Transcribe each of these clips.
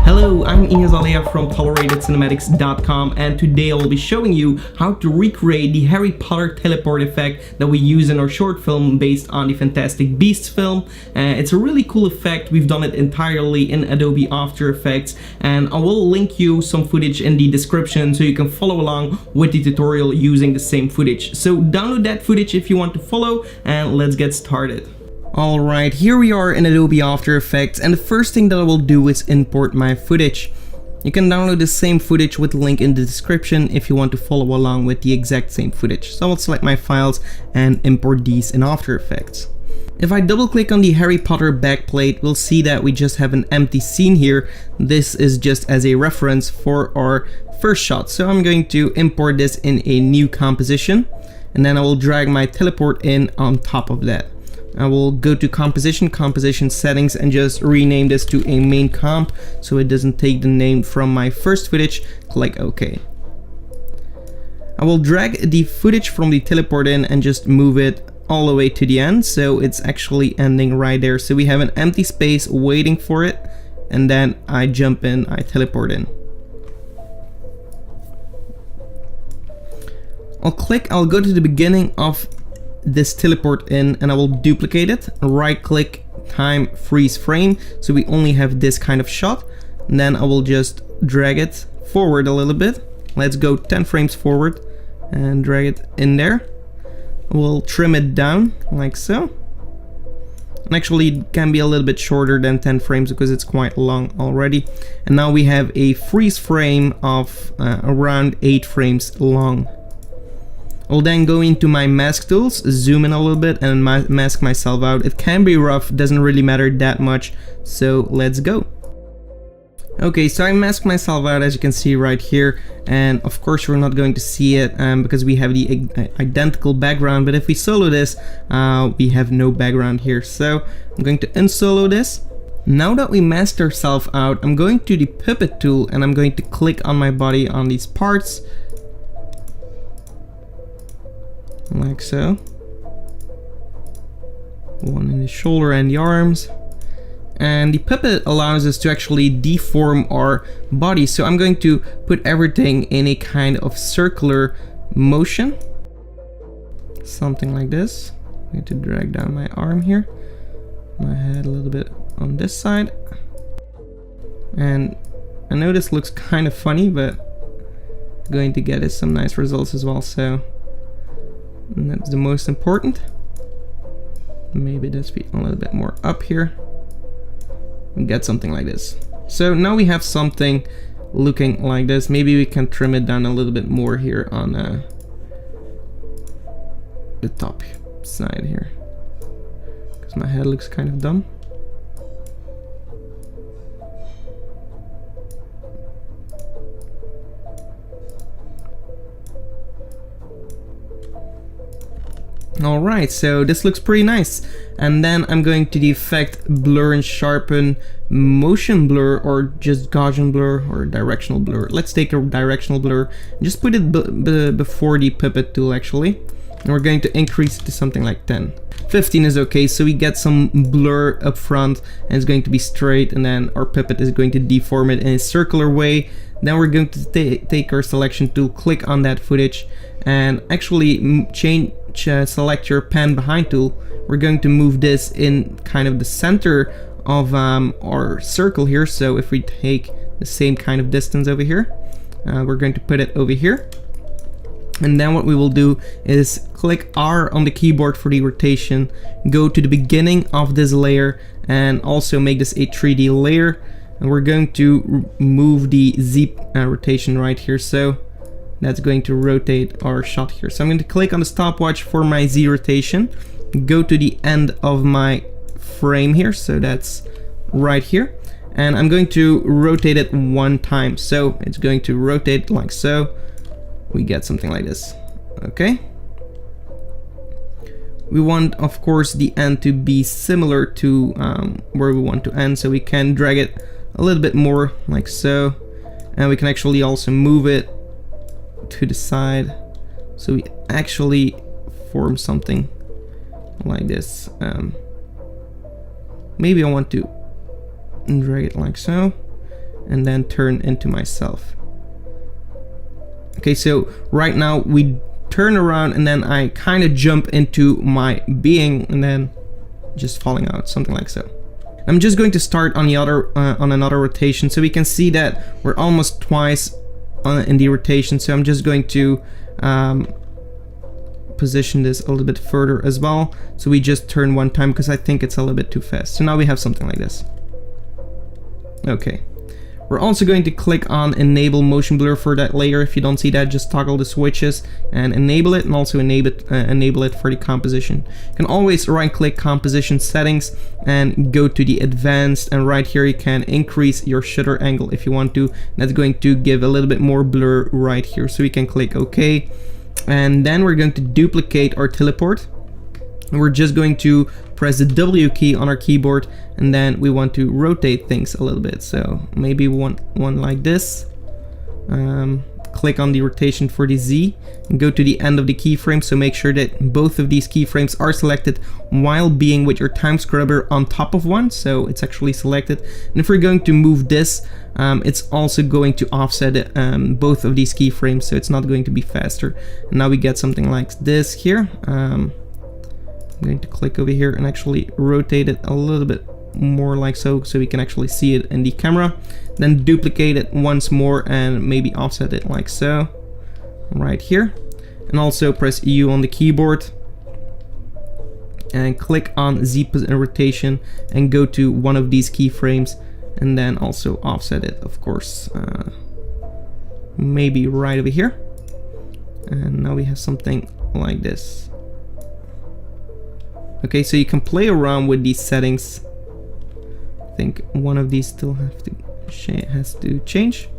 Hello, I'm Aleya from ToleratedCinematics.com, and today I will be showing you how to recreate the Harry Potter teleport effect that we use in our short film based on the Fantastic Beasts film. It's a really cool effect. We've done it entirely in Adobe After Effects, and I will link you some footage in the description so you can follow along with the tutorial using the same footage. So download that footage if you want to follow, and let's get started. Alright, here we are in Adobe After Effects, and the first thing that I will do is import my footage. You can download the same footage with the link in the description if you want to follow along with the exact same footage. So I will select my files and import these in After Effects. If I double click on the Harry Potter backplate, we'll see that we just have an empty scene here. This is just as a reference for our first shot. So I'm going to import this in a new composition, and then I will drag my teleport in on top of that. I will go to composition settings and just rename this to a main comp so it doesn't take the name from my first footage. Click OK. I will drag the footage from the teleport in and just move it all the way to the end, so it's actually ending right there. So we have an empty space waiting for it, and then I jump in, I teleport in. I'll go to the beginning of this teleport in, and I will duplicate it, right click, time, freeze frame, so we only have this kind of shot, and then I will just drag it forward a little bit. Let's go 10 frames forward and drag it in there. We'll trim it down like so, and actually it can be a little bit shorter than 10 frames because it's quite long already. And now we have a freeze frame of around 8 frames long. I'll then go into my mask tools, zoom in a little bit, and mask myself out. It can be rough, doesn't really matter that much, so let's go. Okay, so I masked myself out, as you can see right here, and of course we're not going to see it because we have the identical background, but if we solo this, we have no background here. So I'm going to unsolo this. Now that we masked ourselves out, I'm going to the puppet tool and I'm going to click on my body on these parts, like so. One in the shoulder and the arms. And the puppet allows us to actually deform our body. So I'm going to put everything in a kind of circular motion. Something like this. I need to drag down my arm here. My head a little bit on this side. And I know this looks kind of funny, but going to get us some nice results as well. So and that's the most important. Maybe that's be a little bit more up here and get something like this. So now we have something looking like this. Maybe we can trim it down a little bit more here on the top side here, because my head looks kind of dumb. Alright, so this looks pretty nice. And then I'm going to the effect blur and sharpen motion blur, or just Gaussian blur or directional blur. Let's take a directional blur and just put it before the puppet tool actually. And we're going to increase it to something like 10. 15 is okay, so we get some blur up front and it's going to be straight, and then our puppet is going to deform it in a circular way. Then we're going to take our selection tool, click on that footage, and actually select your pan behind tool. We're going to move this in kind of the center of our circle here. So if we take the same kind of distance over here, we're going to put it over here. And then what we will do is click R on the keyboard for the rotation, go to the beginning of this layer, and also make this a 3D layer. And we're going to move the Z rotation right here. So that's going to rotate our shot here. So I'm going to click on the stopwatch for my Z rotation, go to the end of my frame here, so that's right here, and I'm going to rotate it one time. So it's going to rotate like so. We get something like this. Okay. We want, of course, the end to be similar to where we want to end, so we can drag it a little bit more like so, and we can actually also move it to the side, so we actually form something like this. Maybe I want to drag it like so, and then turn into myself. Okay, so right now we turn around and then I kind of jump into my being and then just falling out, something like so. I'm just going to start on the other on another rotation so we can see that we're almost twice in the rotation. So I'm just going to position this a little bit further as well, so we just turn one time because I think it's a little bit too fast. So now we have something like this. Okay, we're also going to click on enable motion blur for that layer. If you don't see that, just toggle the switches and enable it, and also enable it for the composition. You can always right click composition settings and go to the advanced, and right here you can increase your shutter angle if you want to. That's going to give a little bit more blur right here, so we can click OK. And then we're going to duplicate our teleport. We're just going to press the W key on our keyboard, and then we want to rotate things a little bit. So maybe one like this. Click on the rotation for the Z and go to the end of the keyframe. So make sure that both of these keyframes are selected while being with your time scrubber on top of one, so it's actually selected. And if we're going to move this, it's also going to offset both of these keyframes, so it's not going to be faster. And now we get something like this here. I'm going to click over here and actually rotate it a little bit more like so we can actually see it in the camera. Then duplicate it once more and maybe offset it like so right here, and also press U on the keyboard and click on Z rotation and go to one of these keyframes, and then also offset it, of course, maybe right over here. And now we have something like this. Okay, so you can play around with these settings. I think one of these still has to change.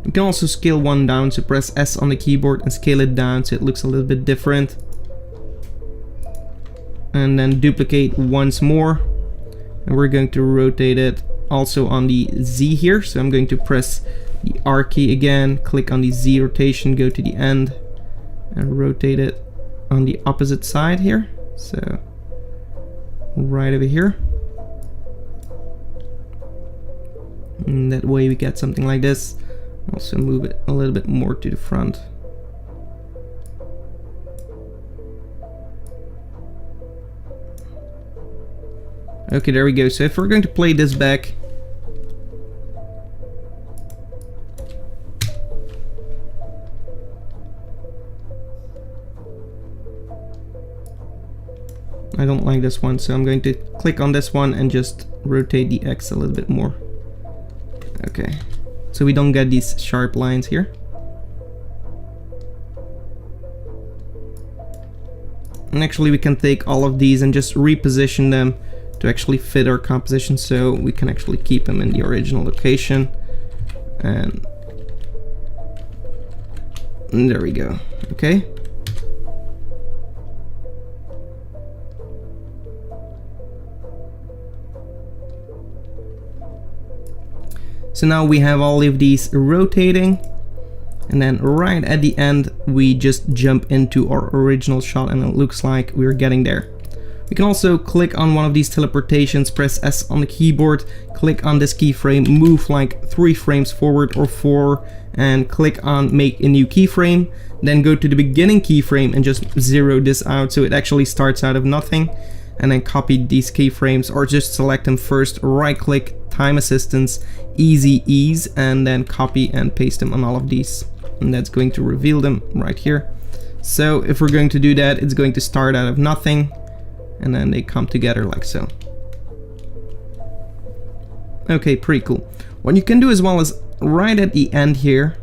You can also scale one down, so press S on the keyboard and scale it down so it looks a little bit different. And then duplicate once more, and we're going to rotate it also on the Z here. So I'm going to press the R key again, click on the Z rotation, go to the end and rotate it on the opposite side here, so right over here. And that way we get something like this. Also move it a little bit more to the front. Okay, there we go. So if we're going to play this back, I don't like this one, so I'm going to click on this one and just rotate the X a little bit more. Okay, so we don't get these sharp lines here. And actually we can take all of these and just reposition them to actually fit our composition, so we can actually keep them in the original location. And there we go. Okay. So now we have all of these rotating, and then right at the end we just jump into our original shot, and it looks like we're getting there. We can also click on one of these teleportations, press S on the keyboard, click on this keyframe, move like 3 frames forward or 4, and click on make a new keyframe. Then go to the beginning keyframe and just zero this out so it actually starts out of nothing. And then copy these keyframes, or just select them first, right click, time assistance, easy ease, and then copy and paste them on all of these. And that's going to reveal them right here. So if we're going to do that, it's going to start out of nothing, and then they come together like so. Okay, pretty cool. What you can do as well is right at the end here,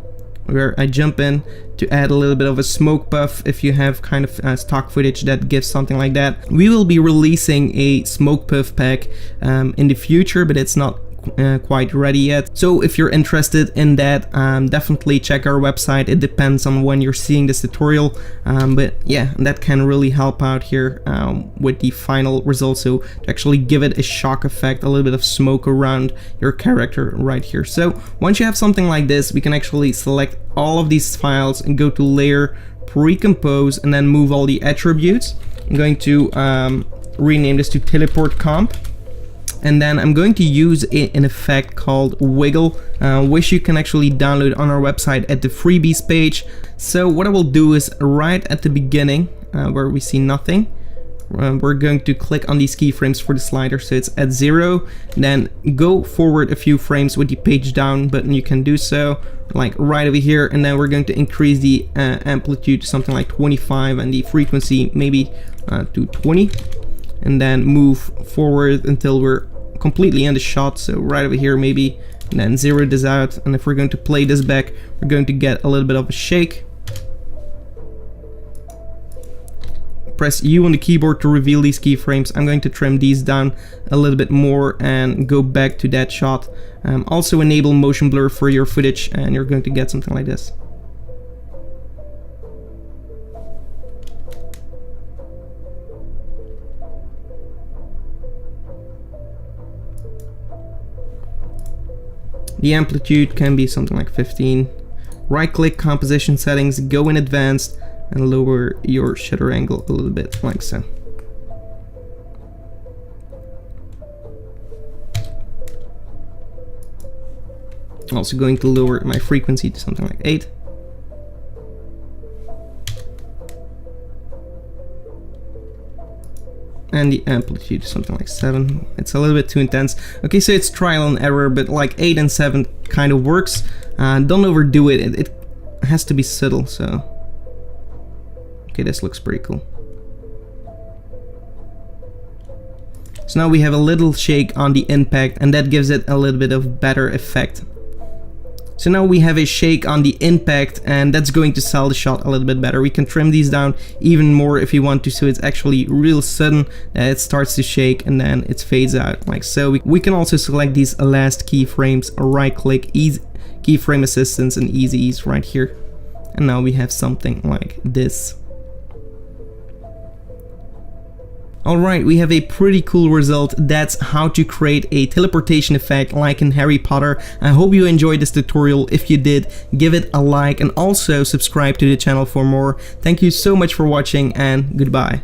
where I jump in to add a little bit of a smoke buff. If you have kind of stock footage that gives something like that, we will be releasing a smoke puff pack in the future, but it's not quite ready yet. So if you're interested in that, definitely check our website. It depends on when you're seeing this tutorial, but yeah, that can really help out here with the final result. So to actually give it a shock effect, a little bit of smoke around your character right here. So once you have something like this, we can actually select all of these files and go to Layer, Pre-compose, and then move all the attributes. I'm going to rename this to Teleport Comp. And then I'm going to use an effect called Wiggle, which you can actually download on our website at the freebies page. So what I will do is right at the beginning, where we see nothing, we're going to click on these keyframes for the slider, so it's at 0. Then go forward a few frames with the page down button. You can do so, like right over here, and then we're going to increase the amplitude to something like 25 and the frequency maybe to 20, and then move forward until we're completely in the shot. So right over here maybe, and then zero this out. And if we're going to play this back, we're going to get a little bit of a shake. Press U on the keyboard to reveal these keyframes. I'm going to trim these down a little bit more and go back to that shot. Also enable motion blur for your footage, and you're going to get something like this. The amplitude can be something like 15. Right click composition settings, go in advanced, and lower your shutter angle a little bit, like so. Also going to lower my frequency to something like 8. And the amplitude something like 7. It's a little bit too intense. Okay, so it's trial and error, but like 8 and 7 kind of works. Don't overdo it. It has to be subtle, so. Okay, this looks pretty cool. So now we have a little shake on the impact, and that gives it a little bit of better effect. So now we have a shake on the impact, and that's going to sell the shot a little bit better. We can trim these down even more if you want to, so it's actually real sudden. It starts to shake and then it fades out like so. We can also select these last keyframes, right click, easy keyframe assistance, and easy ease right here. And now we have something like this. Alright, we have a pretty cool result. That's how to create a teleportation effect like in Harry Potter. I hope you enjoyed this tutorial. If you did, give it a like and also subscribe to the channel for more. Thank you so much for watching, and goodbye.